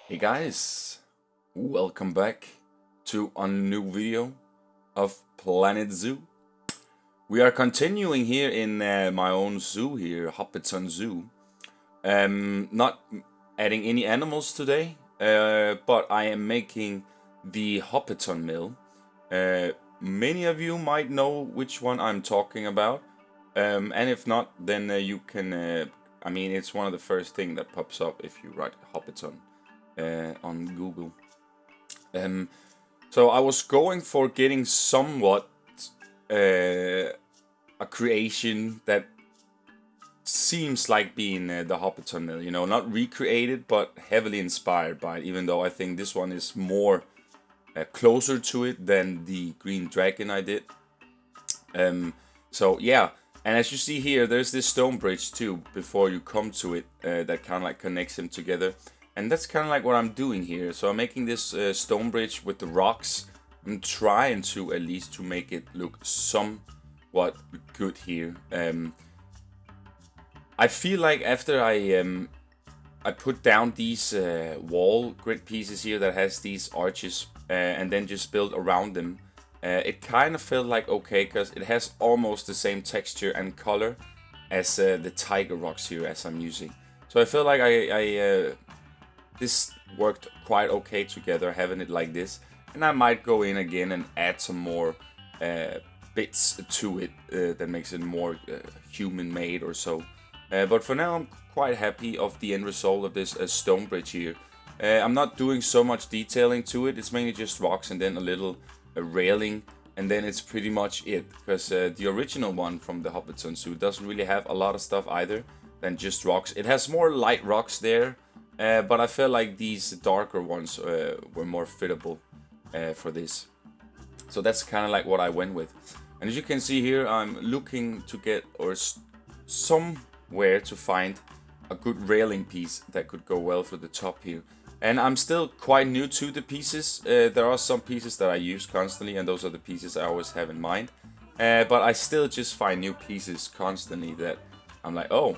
Hey guys, welcome back to a new video of Planet Zoo. We are continuing here in my own zoo here, Hobbiton Zoo. Not adding any animals today, but I am making the Hobbiton Mill. Many of you might know which one I'm talking about, and if not, then you can. I mean, it's one of the first thing that pops up if you write Hobbiton on Google. So I was going for getting somewhat a creation that seems like being the Hobbiton Mill, you know, not recreated but heavily inspired by it, even though I think this one is more closer to it than the Green Dragon I did. So yeah, and as you see here, there's this stone bridge too before you come to it that kind of like connects them together. And that's kind of like what I'm doing here. So I'm making this stone bridge with the rocks. I'm trying to at least to make it look somewhat good here. I feel like after I put down these wall grid pieces here that has these arches and then just build around them, it kind of felt like okay, because it has almost the same texture and color as the tiger rocks here as I'm using. So I feel like this worked quite okay together, having it like this. And I might go in again and add some more bits to it that makes it more human-made or so. But for now, I'm quite happy of the end result of this stone bridge here. I'm not doing so much detailing to it. It's mainly just rocks and then a little railing. And then it's pretty much it. Because the original one from the Hobbiton Zoo doesn't really have a lot of stuff either than just rocks. It has more light rocks there. But I felt like these darker ones were more fittable for this. So that's kind of like what I went with. And as you can see here, I'm looking to get somewhere to find a good railing piece that could go well for the top here. And I'm still quite new to the pieces. There are some pieces that I use constantly, and those are the pieces I always have in mind. But I still just find new pieces constantly that I'm like, oh,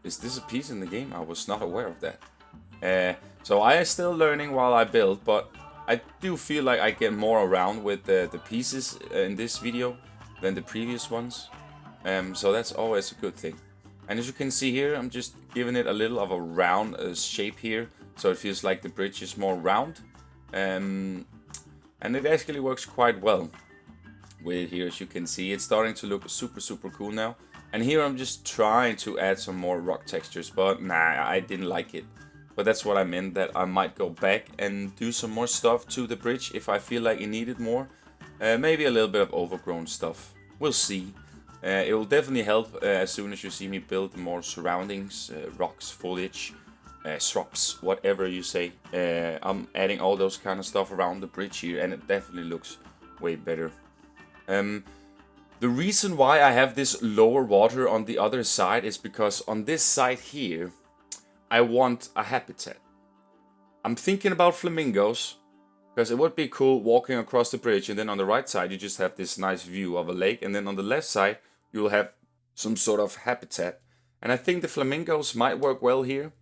is this a piece in the game? I was not aware of that. So I am still learning while I build, but I do feel like I get more around with the pieces in this video than the previous ones. So that's always a good thing. And as you can see here, I'm just giving it a little of a round shape here, so it feels like the bridge is more round. And it actually works quite well with it here. As you can see, it's starting to look super cool now. And here I'm just trying to add some more rock textures, but nah, I didn't like it. But that's what I meant, that I might go back and do some more stuff to the bridge if I feel like it needed more. Maybe a little bit of overgrown stuff. We'll see. It will definitely help as soon as you see me build more surroundings, rocks, foliage, shrubs, whatever you say. I'm adding all those kind of stuff around the bridge here, and it definitely looks way better. The reason why I have this lower water on the other side is because on this side here, I want a habitat. I'm thinking about flamingos, because it would be cool walking across the bridge and then on the right side you just have this nice view of a lake, and then on the left side you'll have some sort of habitat. And I think the flamingos might work well here.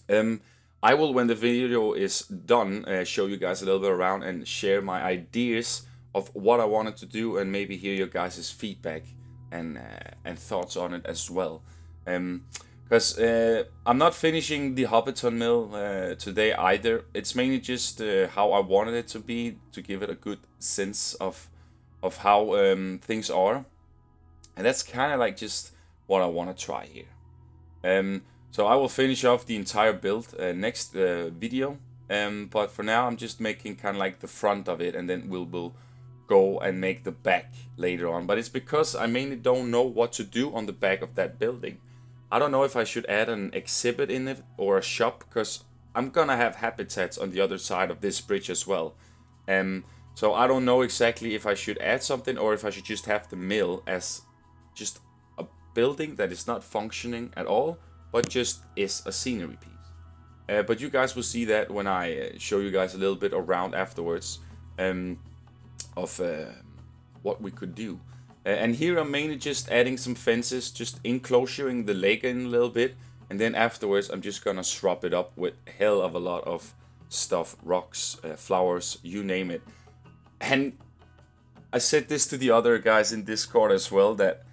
I will, when the video is done, show you guys a little bit around and share my ideas of what I wanted to do, and maybe hear your guys' feedback and thoughts on it as well. Because I'm not finishing the Hobbiton Mill today either. It's mainly just how I wanted it to be, to give it a good sense of how things are. And that's kind of like just what I want to try here. So I will finish off the entire build next video. But for now I'm just making kind of like the front of it, and then we'll go and make the back later on. But it's because I mainly don't know what to do on the back of that building. I don't know if I should add an exhibit in it or a shop, because I'm gonna have habitats on the other side of this bridge as well. So I don't know exactly if I should add something or if I should just have the mill as just a building that is not functioning at all, but just is a scenery piece. But you guys will see that when I show you guys a little bit around afterwards of what we could do. And here I'm mainly just adding some fences, just enclosuring the lake in a little bit, and then afterwards I'm just gonna shrub it up with hell of a lot of stuff, rocks, flowers, you name it. And I said this to the other guys in Discord as well, that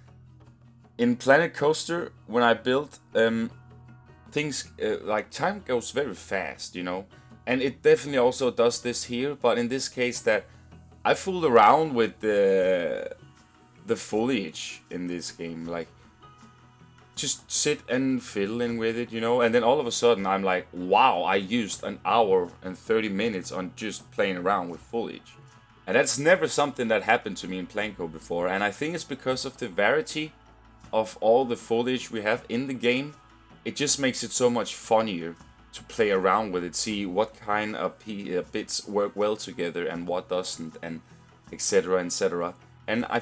in Planet Coaster, when I built, things, like time goes very fast, you know, and it definitely also does this here, but in this case that I fooled around with the foliage in this game, like just sit and fiddling with it, you know, and then all of a sudden I'm like, wow, I used an hour and 30 minutes on just playing around with foliage. And that's never something that happened to me in Planco before, and I think it's because of the variety of all the foliage we have in the game. It just makes it so much funnier to play around with it, see what kind of bits work well together and what doesn't, and etc, etc. And I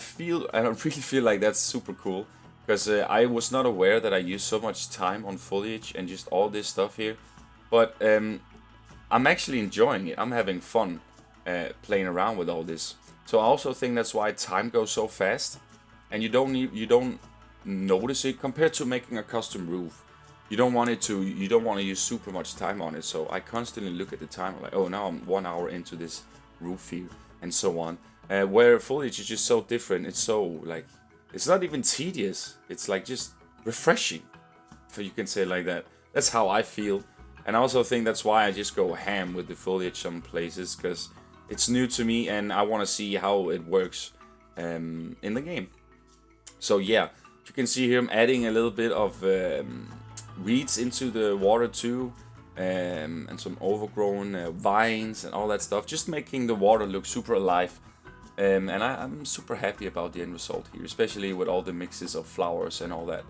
really feel like that's super cool, because I was not aware that I used so much time on foliage and just all this stuff here. But I'm actually enjoying it. I'm having fun playing around with all this. So I also think that's why time goes so fast, and you don't notice it compared to making a custom roof. You don't want to use super much time on it. So I constantly look at the time, like, oh, now I'm 1 hour into this roof here, and so on. Where foliage is just so different. It's so, like, it's not even tedious. It's like just refreshing, if you can say it like that. That's how I feel. And I also think that's why I just go ham with the foliage some places, because it's new to me and I want to see how it works in the game. So yeah, you can see here I'm adding a little bit of reeds into the water too, and some overgrown vines and all that stuff, just making the water look super alive. And I'm super happy about the end result here, especially with all the mixes of flowers and all that.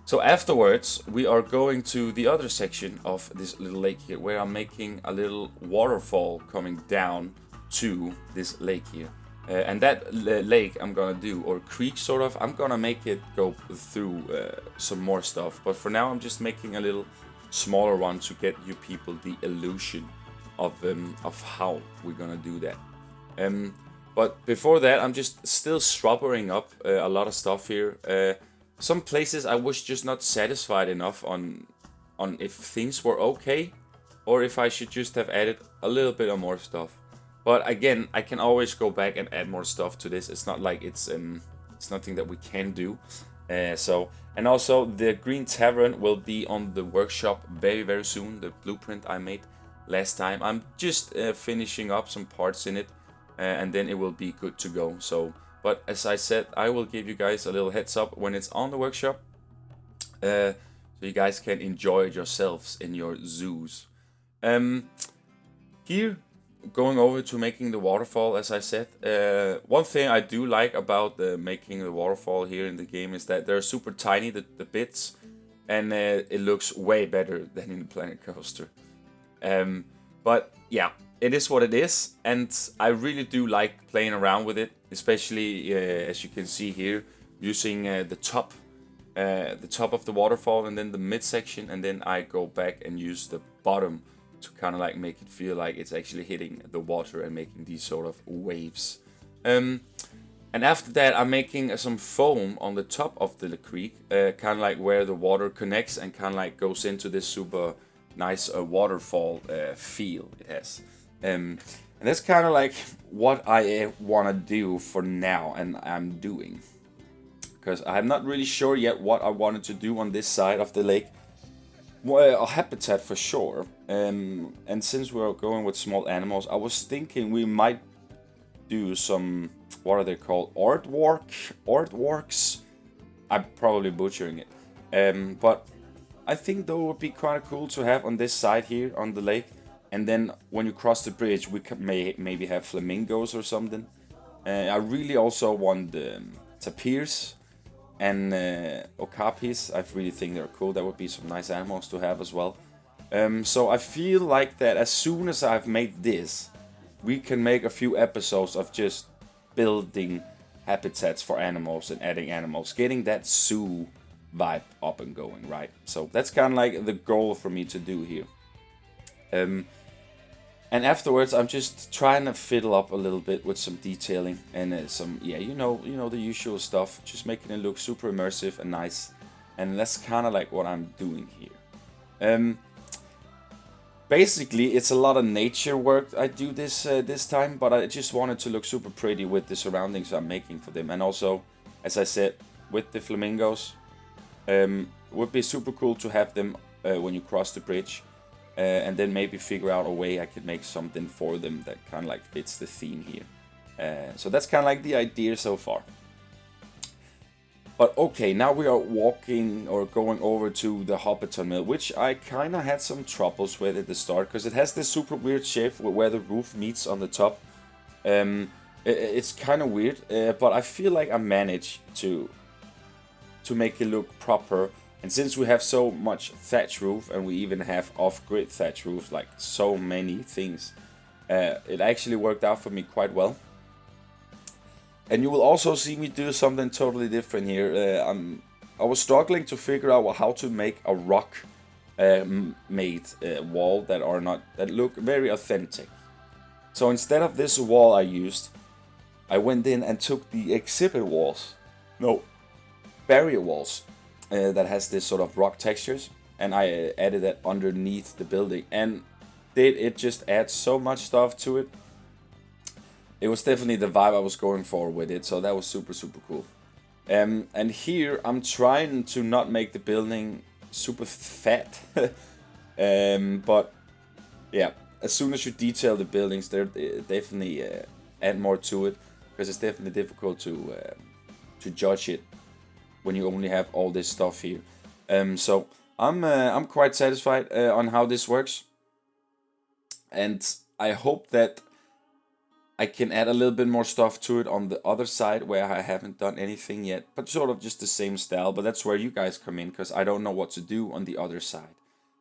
So afterwards, we are going to the other section of this little lake here, where I'm making a little waterfall coming down to this lake here. And that lake I'm gonna do, or creek sort of, I'm gonna make it go through some more stuff. But for now, I'm just making a little smaller one to get you people the illusion of how we're gonna do that. But before that, I'm just still strubbering up a lot of stuff here. Some places I was just not satisfied enough on if things were okay, or if I should just have added a little bit of more stuff. But again, I can always go back and add more stuff to this. It's not like it's nothing that we can do. And also the Green Tavern will be on the workshop very soon. The blueprint I made last time. I'm just finishing up some parts in it, and then it will be good to go. But as I said, I will give you guys a little heads up when it's on the workshop, so you guys can enjoy it yourselves in your zoos. Here, going over to making the waterfall, as I said, one thing I do like about making the waterfall here in the game is that they're super tiny, the bits, and it looks way better than in the Planet Coaster. But yeah, it is what it is, and I really do like playing around with it, especially as you can see here, using the top of the waterfall and then the midsection, and then I go back and use the bottom to kind of like make it feel like it's actually hitting the water and making these sort of waves. And after that, I'm making some foam on the top of the creek, kind of like where the water connects and kind of like goes into this super nice waterfall feel it has. And that's kind of like what I want to do for now, and I'm doing. Because I'm not really sure yet what I wanted to do on this side of the lake. Well, a habitat for sure. And since we're going with small animals, I was thinking we might do some, what are they called? Artworks? I'm probably butchering it. But I think that would be kind of cool to have on this side here on the lake. And then when you cross the bridge, we could maybe have flamingos or something. I really also want tapirs and okapis. I really think they're cool. That would be some nice animals to have as well. So I feel like that as soon as I've made this, we can make a few episodes of just building habitats for animals and adding animals, getting that zoo vibe up and going, right? So that's kind of like the goal for me to do here. And afterwards, I'm just trying to fiddle up a little bit with some detailing and some, yeah, you know the usual stuff, just making it look super immersive and nice. and that's kind of like what I'm doing here. Basically, it's a lot of nature work I do this time, but I just wanted to look super pretty with the surroundings I'm making for them, and also, as I said, with the flamingos, would be super cool to have them when you cross the bridge, and then maybe figure out a way I could make something for them that kind of like fits the theme here. So that's kind of like the idea so far. But okay, now we are walking or going over to the Hobbiton Mill, which I kind of had some troubles with at the start, because it has this super weird shape where the roof meets on the top. It's kind of weird, but I feel like I managed to make it look proper. And since we have so much thatch roof, and we even have off-grid thatch roof, like so many things, it actually worked out for me quite well. And you will also see me do something totally different here. I was struggling to figure out how to make a rock made wall that look very authentic. So instead of this wall I used, I went in and took the exhibit walls, barrier walls, that has this sort of rock textures, and I added that underneath the building, and it just adds so much stuff to it. It was definitely the vibe I was going for with it, so that was super cool. And here I'm trying to not make the building super fat, but yeah, as soon as you detail the buildings, they definitely add more to it, because it's definitely difficult to judge it when you only have all this stuff here. So I'm quite satisfied on how this works, and I hope that I can add a little bit more stuff to it on the other side where I haven't done anything yet, but sort of just the same style. But that's where you guys come in, because I don't know what to do on the other side.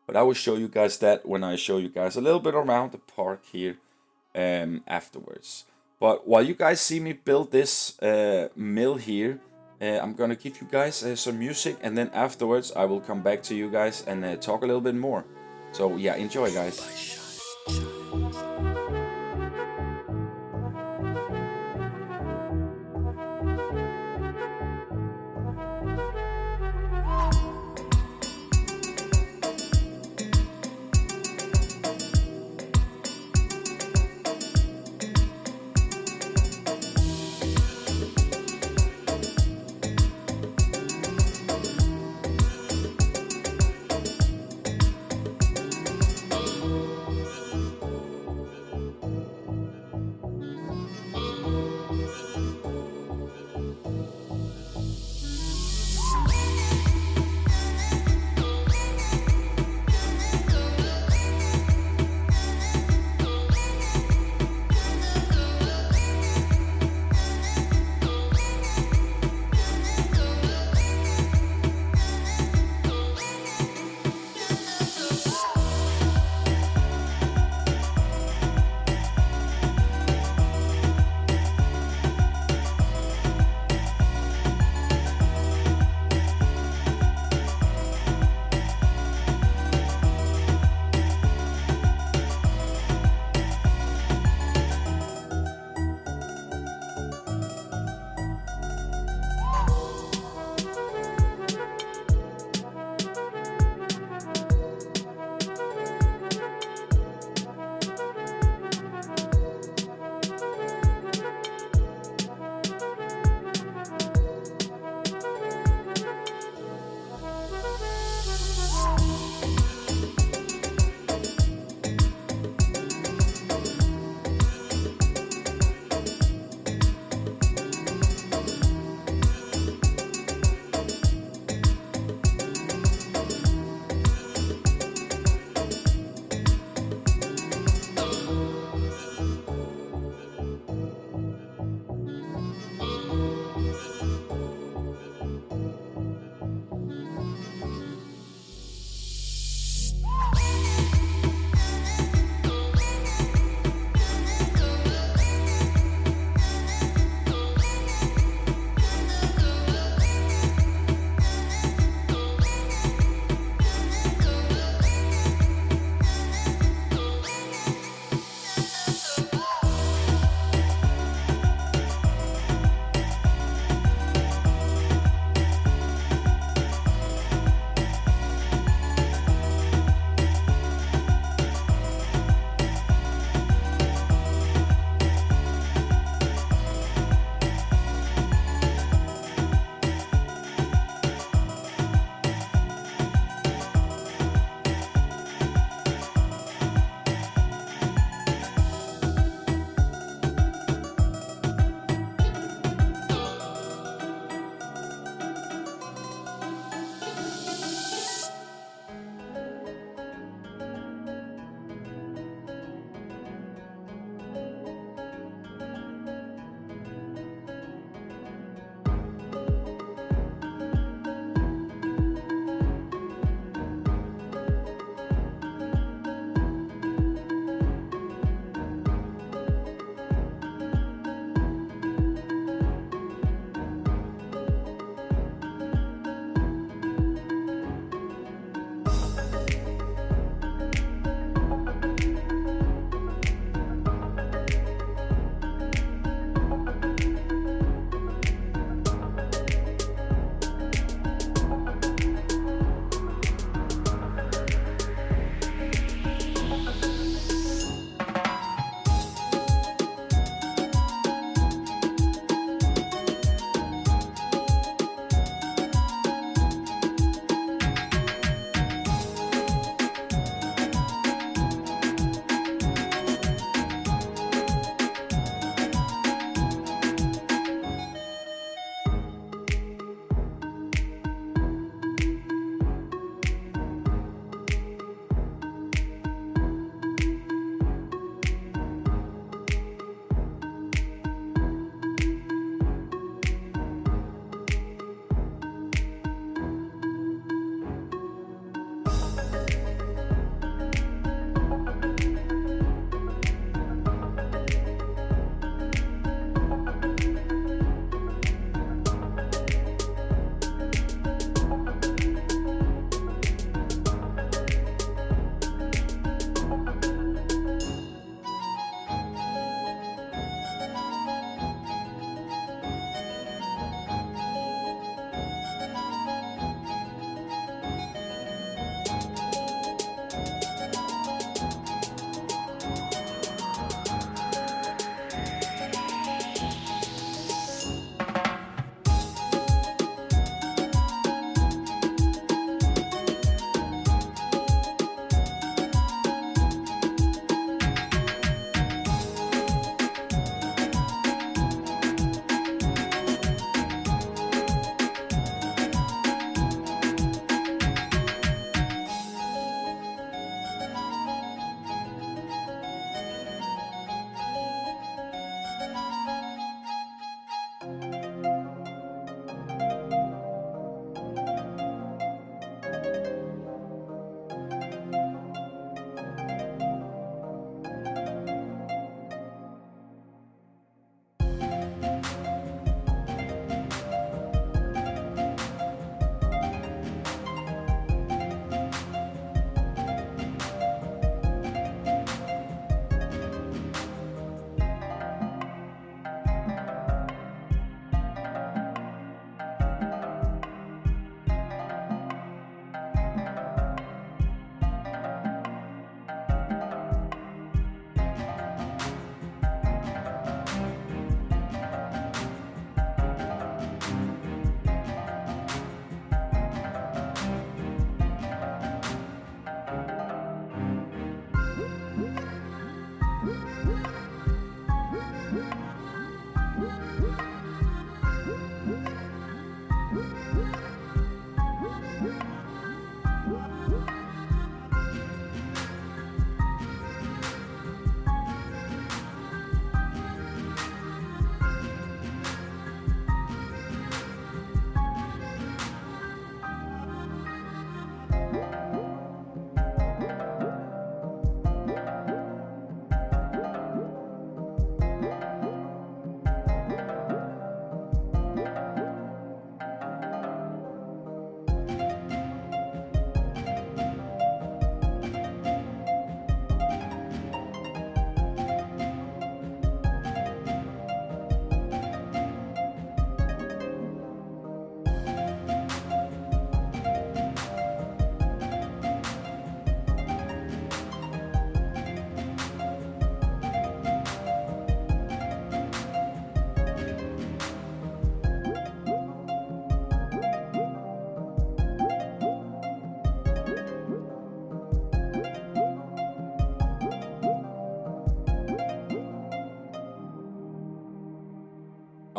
But I will show you guys that when I show you guys a little bit around the park here afterwards. But while you guys see me build this mill here, I'm gonna give you guys some music, and then afterwards I will come back to you guys and talk a little bit more. So yeah, enjoy, guys.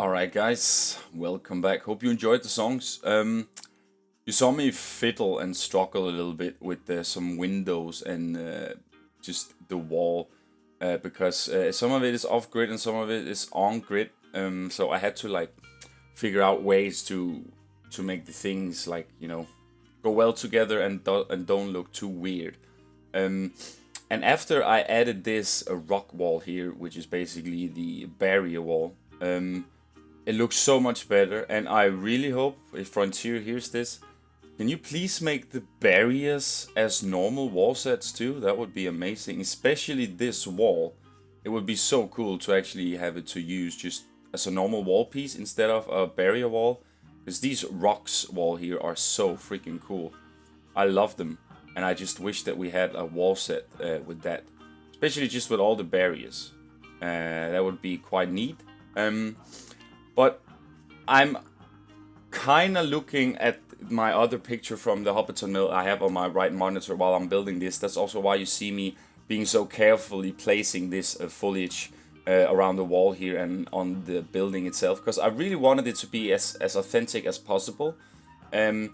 Alright guys, welcome back. Hope you enjoyed the songs. You saw me fiddle and struggle a little bit with some windows and just the wall because some of it is off grid and some of it is on grid. So I had to like figure out ways to make the things like, you know, go well together and don't look too weird. And after I added this rock wall here, which is basically the barrier wall, it looks so much better, and I really hope, if Frontier hears this, can you please make the barriers as normal wall sets too? That would be amazing, especially this wall. It would be so cool to actually have it to use just as a normal wall piece instead of a barrier wall, because these rocks wall here are so freaking cool. I love them, and I just wish that we had a wall set with that, especially just with all the barriers. That would be quite neat. But I'm kind of looking at my other picture from the Hobbiton Mill I have on my right monitor while I'm building this. That's also why you see me being so carefully placing this foliage around the wall here and on the building itself, because I really wanted it to be as authentic as possible. And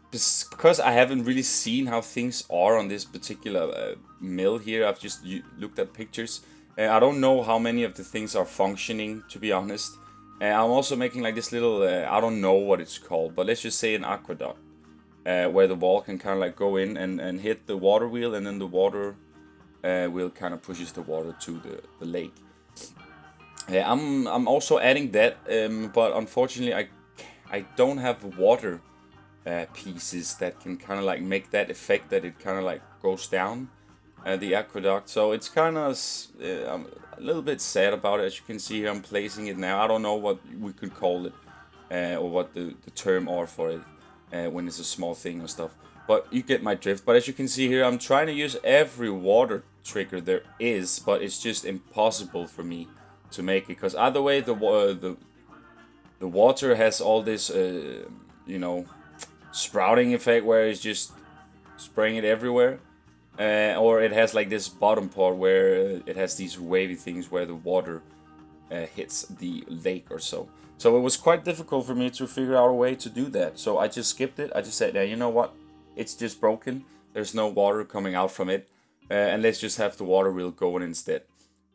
because I haven't really seen how things are on this particular mill here, I've just looked at pictures. I don't know how many of the things are functioning, to be honest. I'm also making like this little, I don't know what it's called, but let's just say an aqueduct, where the wall can kind of like go in and hit the water wheel, and then the water wheel kind of pushes the water to the lake. I'm also adding that, but unfortunately I don't have water pieces that can kind of like make that effect that it kind of like goes down the aqueduct. So it's kind of I'm a little bit sad about it. As you can see here, I'm placing it now. I don't know what we could call it or what the term are for it when it's a small thing or stuff, but you get my drift. But as you can see here, I'm trying to use every water trigger there is, but it's just impossible for me to make it, because either way the water has all this you know, sprouting effect where it's just spraying it everywhere, or it has like this bottom part where it has these wavy things where the water hits the lake or so. So it was quite difficult for me to figure out a way to do that. So I just skipped it. I just said, yeah, you know what? It's just broken. There's no water coming out from it. And let's just have the water wheel going instead.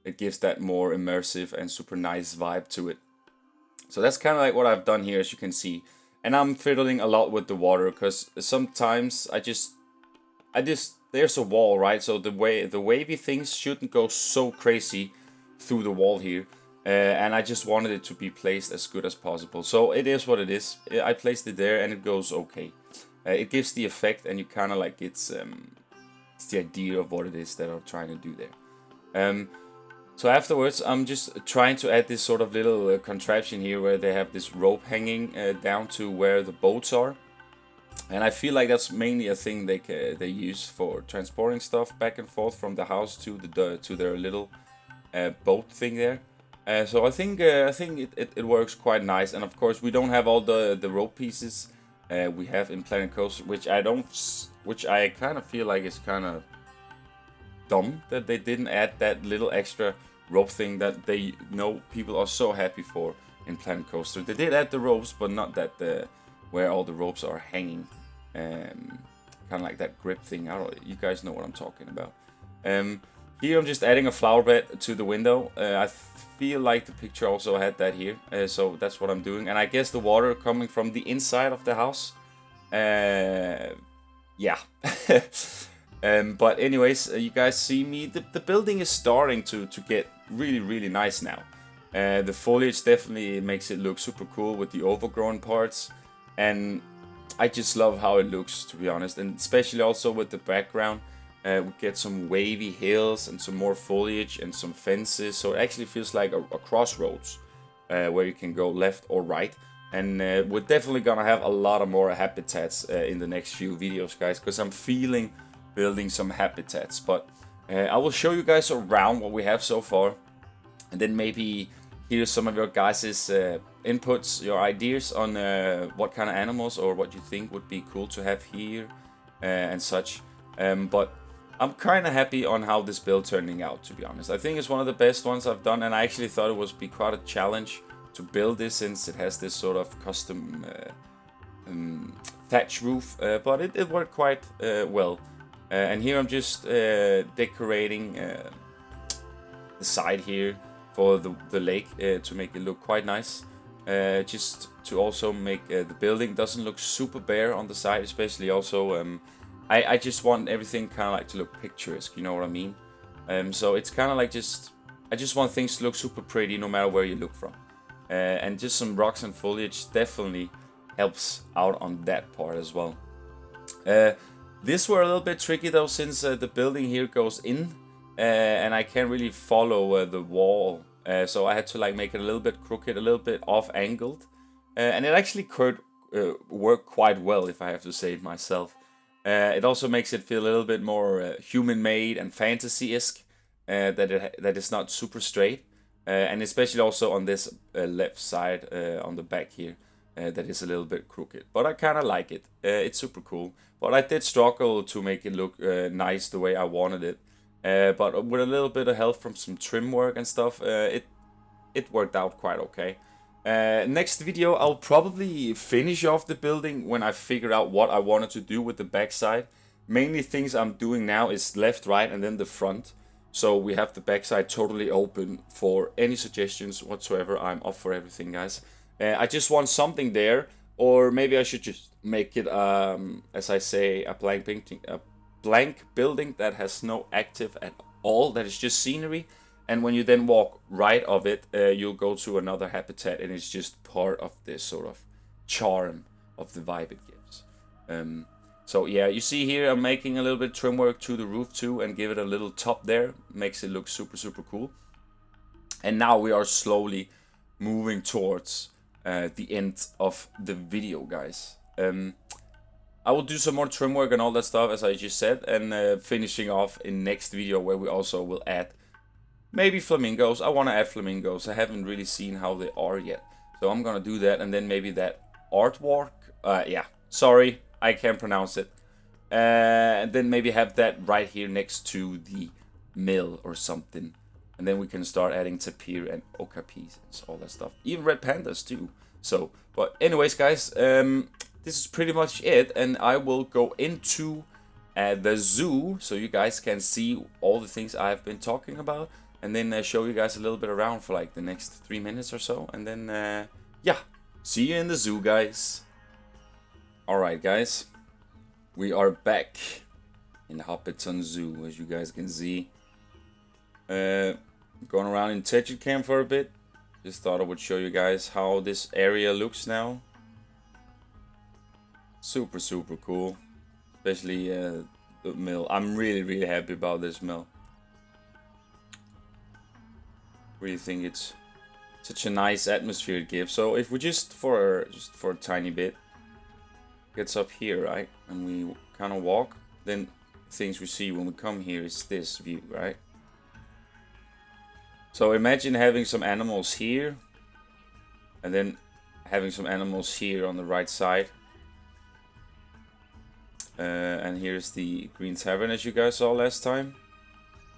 It gives that more immersive and super nice vibe to it. So that's kind of like what I've done here, as you can see. And I'm fiddling a lot with the water, because sometimes there's a wall, right? So the wavy things shouldn't go so crazy through the wall here. And I just wanted it to be placed as good as possible. So it is what it is. I placed it there and it goes okay. It gives the effect, and you kind of like it's the idea of what it is that I'm trying to do there. So afterwards, I'm just trying to add this sort of little contraption here where they have this rope hanging down to where the boats are. And I feel like that's mainly a thing they use for transporting stuff back and forth from the house to their little boat thing there. So I think it works quite nice. And of course, we don't have all the rope pieces we have in Planet Coaster, which I kind of feel like is kind of dumb that they didn't add that little extra rope thing that they know people are so happy for in Planet Coaster. They did add the ropes, but not that where all the ropes are hanging, kind of like that grip thing. You guys know what I'm talking about. Here I'm just adding a flower bed to the window. I feel like the picture also had that here, so that's what I'm doing. And I guess the water coming from the inside of the house. Yeah. But anyways, you guys see me. The building is starting to get really nice now. The foliage definitely makes it look super cool with the overgrown parts, and I just love how it looks, to be honest. And especially also with the background, we get some wavy hills and some more foliage and some fences, so it actually feels like a crossroads where you can go left or right. And we're definitely gonna have a lot of more habitats in the next few videos, guys, because I'm feeling building some habitats. But I will show you guys around what we have so far, and then maybe hear some of your guys' inputs, your ideas on what kind of animals or what you think would be cool to have here and such. But I'm kind of happy on how this build turning out, to be honest. I think it's one of the best ones I've done, and I actually thought it would be quite a challenge build this, since it has this sort of custom thatch roof, but it worked quite well. And here I'm just decorating the side here for the lake to make it look quite nice. Just to also make the building doesn't look super bare on the side, especially also I just want everything kind of like to look picturesque, you know what I mean? So it's kind of like I just want things to look super pretty no matter where you look from. And just some rocks and foliage definitely helps out on that part as well. This were a little bit tricky though, since the building here goes in and I can't really follow the wall. So I had to like make it a little bit crooked, a little bit off angled. And it actually could work quite well, if I have to say it myself. It also makes it feel a little bit more human-made and fantasy-esque, that it's not super straight. And especially also on this left side, on the back here, that is a little bit crooked. But I kind of like it. It's super cool. But I did struggle to make it look nice the way I wanted it. But with a little bit of help from some trim work and stuff, it worked out quite okay. Next video, I'll probably finish off the building when I figure out what I wanted to do with the backside. Mainly things I'm doing now is left, right, and then the front. So we have the backside totally open for any suggestions whatsoever. I'm up for everything, guys. I just want something there, or maybe I should just make it, as I say, a blank building that has no active at all, that is just scenery. And when you then walk right of it, you'll go to another habitat, and it's just part of this sort of charm of the vibe it gives. So yeah, you see here I'm making a little bit of trim work to the roof too, and give it a little top there. Makes it look super, super cool. And now we are slowly moving towards the end of the video, guys. I will do some more trim work and all that stuff, as I just said, and finishing off in next video, where we also will add maybe flamingos. I want to add flamingos. I haven't really seen how they are yet, so I'm gonna do that. And then maybe that artwork, yeah, sorry, I can't pronounce it. And then maybe have that right here next to the mill or something. And then we can start adding tapir and okapis and all that stuff. Even red pandas too. So, but anyways, guys, this is pretty much it. And I will go into the zoo so you guys can see all the things I've been talking about. And then show you guys a little bit around for like the next 3 minutes or so. And then, yeah, see you in the zoo, guys. Alright, guys. We are back in the Hobbiton Zoo, as you guys can see. Going around in Untitled Cam for a bit. Just thought I would show you guys how this area looks now. Super, super cool. Especially the mill. I'm really, really happy about this mill. Really think it's such a nice atmosphere it gives. So if we just for a tiny bit gets up here, right, and we kind of walk, then things we see when we come here is this view, right? So imagine having some animals here, and then having some animals here on the right side. And here's the Green Tavern, as you guys saw last time.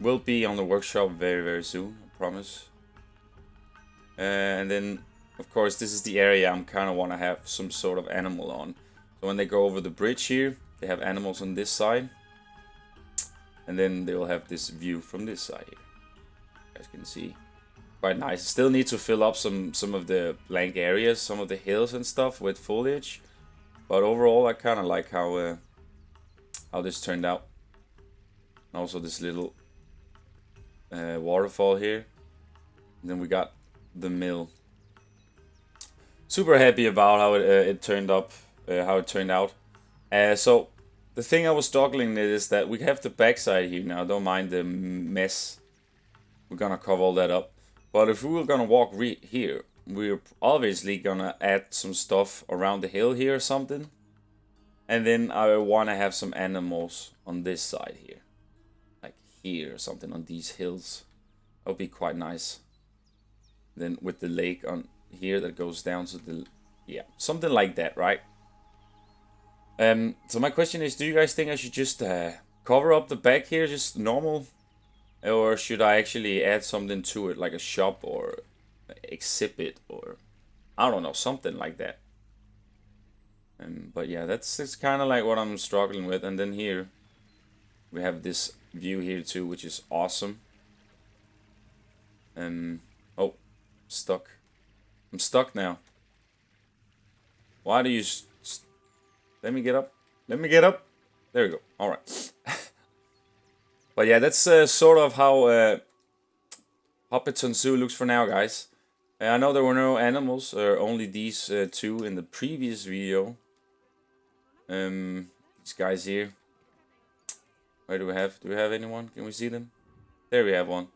Will be on the workshop very, very soon, I promise. And then, of course, this is the area I'm kind of want to have some sort of animal on. So when they go over the bridge here, they have animals on this side. And then they will have this view from this side here. You guys can see. Quite nice. Still need to fill up some of the blank areas, some of the hills and stuff with foliage. But overall, I kind of like how this turned out. And also this little waterfall here. And then we got the mill. Super happy about how it turned up, how it turned out. So the thing I was struggling with is that we have the backside here now. Don't mind the mess. We're gonna cover all that up. But if we were gonna walk here, we're obviously gonna add some stuff around the hill here or something. And then I wanna have some animals on this side here, like here or something on these hills. That would be quite nice. Then with the lake on here that goes down to the, yeah, something like that, right? So my question is, do you guys think I should just cover up the back here, just normal? Or should I actually add something to it, like a shop or exhibit or I don't know, something like that. But yeah, that's kind of like what I'm struggling with. And then here we have this view here too, which is awesome. Oh, stuck. I'm stuck now. Why do you... Let me get up. Let me get up. There we go. All right. But yeah, that's sort of how Hobbiton Zoo looks for now, guys. I know there were no animals, or only these two in the previous video. These guys here. Where do we have? Do we have anyone? Can we see them? There we have one.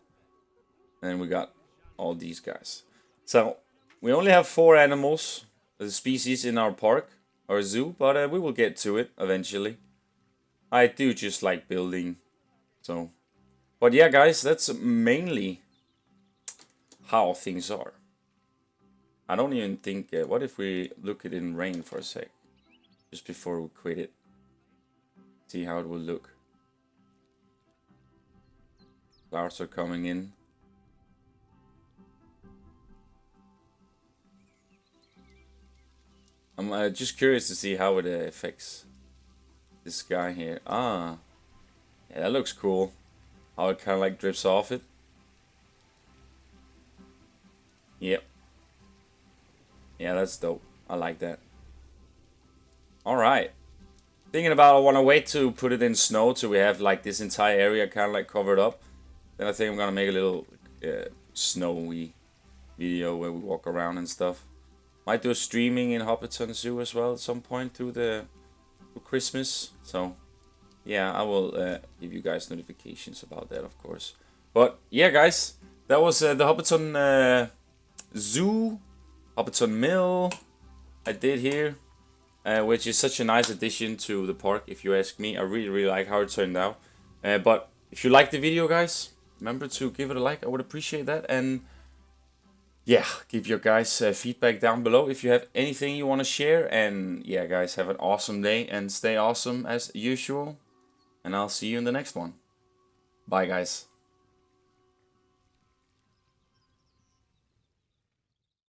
And we got all these guys. So we only have 4 animals, the species in our park or zoo, but we will get to it eventually. I do just like building, so. But yeah, guys, that's mainly how things are. I don't even think. What if we look at it in rain for a sec, just before we quit it? See how it will look. Clouds are coming in. I'm just curious to see how it affects this guy here. Ah, yeah, that looks cool. How it kind of like drips off it. Yep. Yeah, that's dope. I like that. Alright. Thinking about I want to wait to put it in snow till we have like this entire area kind of like covered up. Then I think I'm gonna make a little snowy video where we walk around and stuff. Might do a streaming in Hobbiton Zoo as well at some point through Christmas. So yeah, I will give you guys notifications about that, of course. But yeah, guys, that was the Hobbiton Zoo, Hobbiton Mill I did here, which is such a nice addition to the park, if you ask me. I really like how it turned out. But if you like the video, guys, remember to give it a like. I would appreciate that. And yeah, give your guys feedback down below if you have anything you want to share. And yeah, guys, have an awesome day and stay awesome as usual. And I'll see you in the next one. Bye, guys.